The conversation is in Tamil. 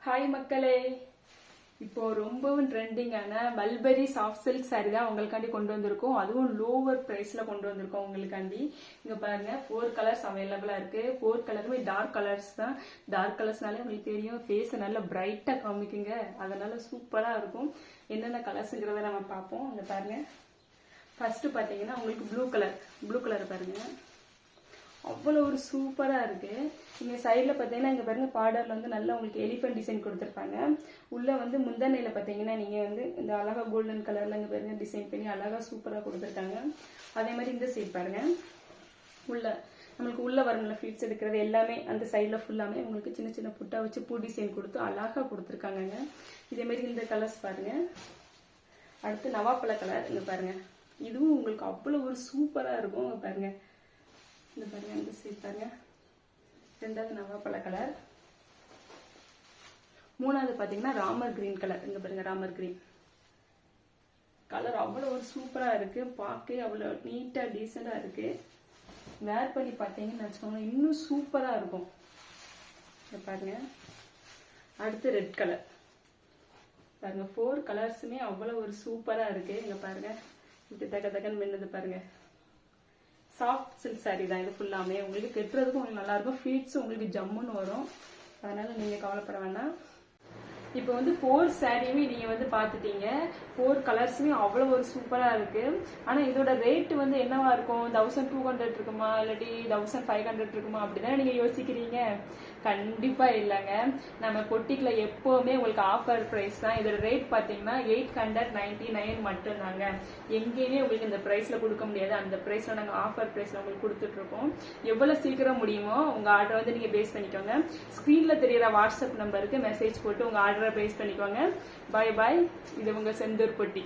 ஹாய் மக்களே, இப்போ ரொம்பவும் ட்ரெண்டிங்கான மல்பரி சாஃப்ட் சில்க் சாரி தான் உங்களுக்காண்டி கொண்டு வந்திருக்கோம். அதுவும் லோவர் பிரைஸ்ல கொண்டு வந்திருக்கோம் உங்களுக்காண்டி. இங்க பாருங்க, 4 கலர்ஸ் அவைலபிளா இருக்கு. 4 கலருமே டார்க் கலர்ஸ் தான். டார்க் கலர்ஸ்னாலே உங்களுக்கு தெரியும், ஃபேஸ் நல்லா பிரைட்டா காமிக்குங்க. அதனால சூப்பரா இருக்கும். என்னென்ன கலர்ஸ்ங்கிறத நம்ம பார்ப்போம். இங்க பாருங்க, ஃபர்ஸ்ட் பாத்தீங்கன்னா உங்களுக்கு ப்ளூ கலர் பாருங்க, அவ்வளோ ஒரு சூப்பரா இருக்கு. இங்க சைட்ல பாத்தீங்கன்னா இங்க பாருங்க, பார்டர்ல வந்து நல்லா உங்களுக்கு எலிஃபென்ட் டிசைன் கொடுத்துருப்பாங்க. உள்ள வந்து முந்தனையில பாத்தீங்கன்னா நீங்க வந்து இந்த அழகா கோல்டன் கலர்ல இங்க பாருங்க டிசைன் பண்ணி அழகா சூப்பரா கொடுத்துருக்காங்க. அதே மாதிரி இந்த சைட் பாருங்க, நம்மளுக்கு உள்ள வரணும்ல ஃபிளிட்ஸ் எடுக்கிறது எல்லாமே அந்த சைட்ல ஃபுல்லாமே உங்களுக்கு சின்ன சின்ன புட்டா வச்சு பூ டிசைன் கொடுத்து அழகா கொடுத்துருக்காங்க. இதே மாதிரி இந்த கலர்ஸ் பாருங்க. அடுத்து நவாப்பழ கலர் இங்க பாருங்க, இதுவும் உங்களுக்கு அவ்வளவு ஒரு சூப்பரா இருக்கும். இங்க பாருங்க, இந்த பாருங்க, இந்த சைட் பாருங்க, ரெண்டாவது நவாப்பழ கலர். மூணாவது பாத்தீங்கன்னா ராமர் கிரீன் கலர். இங்க பாருங்க, ராமர் கிரீன் கலர் அவ்வளவு ஒரு சூப்பரா இருக்கு. பார்க்க அவ்வளவு நீட்டா டீசெண்டா இருக்கு. வேர் பண்ணி பார்த்தீங்கன்னு வச்சுக்கோங்க, இன்னும் சூப்பரா இருக்கும். இங்க பாருங்க, அடுத்து ரெட் கலர் பாருங்க. 4 கலர்ஸுமே அவ்வளவு ஒரு சூப்பரா இருக்கு. இங்க பாருங்க, இப்படி தக்கன்னு மின்னது பாருங்க. சாஃப்ட் சில்க் சாரி தான் இது ஃபுல்லாமே. உங்களுக்கு கெட்டுறதுக்கும் உங்களுக்கு நல்லா இருக்கும். ஃபீட்ஸும் உங்களுக்கு ஜம்முன்னு வரும். அதனால நீங்க கவலைப்பட வேண்டாம். இப்போ வந்து 4 சாரியுமே நீங்க வந்து பாத்துட்டீங்க. 4 கலர்ஸுமே அவ்வளவு ஒரு சூப்பரா இருக்கு. ஆனா இதோட ரேட் வந்து என்னவா இருக்கும்? 1200 இருக்குமா, இல்லாட்டி 1500 இருக்குமா, அப்படிதான் நீங்க யோசிக்கிறீங்க. கண்டிப்பா இல்லைங்க. நம்ம பொட்டிக்குல எப்பவுமே உங்களுக்கு ஆஃபர் பிரைஸ் தான். இதோட ரேட் பாத்தீங்கன்னா 899 மட்டும் தாங்க. எங்கேயுமே உங்களுக்கு இந்த பிரைஸ்ல கொடுக்க முடியாது. அந்த பிரைஸ்ல நாங்க ஆஃபர் பிரைஸ்ல உங்களுக்கு கொடுத்துட்டு இருக்கோம். எவ்வளவு சீக்கிரம் முடியுமோ உங்க ஆர்டர் வந்து நீங்க பேஸ் பண்ணிக்கோங்க. ஸ்கிரீன்ல தெரியற வாட்ஸ்அப் நம்பருக்கு மெசேஜ் போட்டு உங்க ஆர்டரை பேஸ் பண்ணிக்கோங்க. பாய் பாய். இது உங்க செந்தூர் பொட்டி.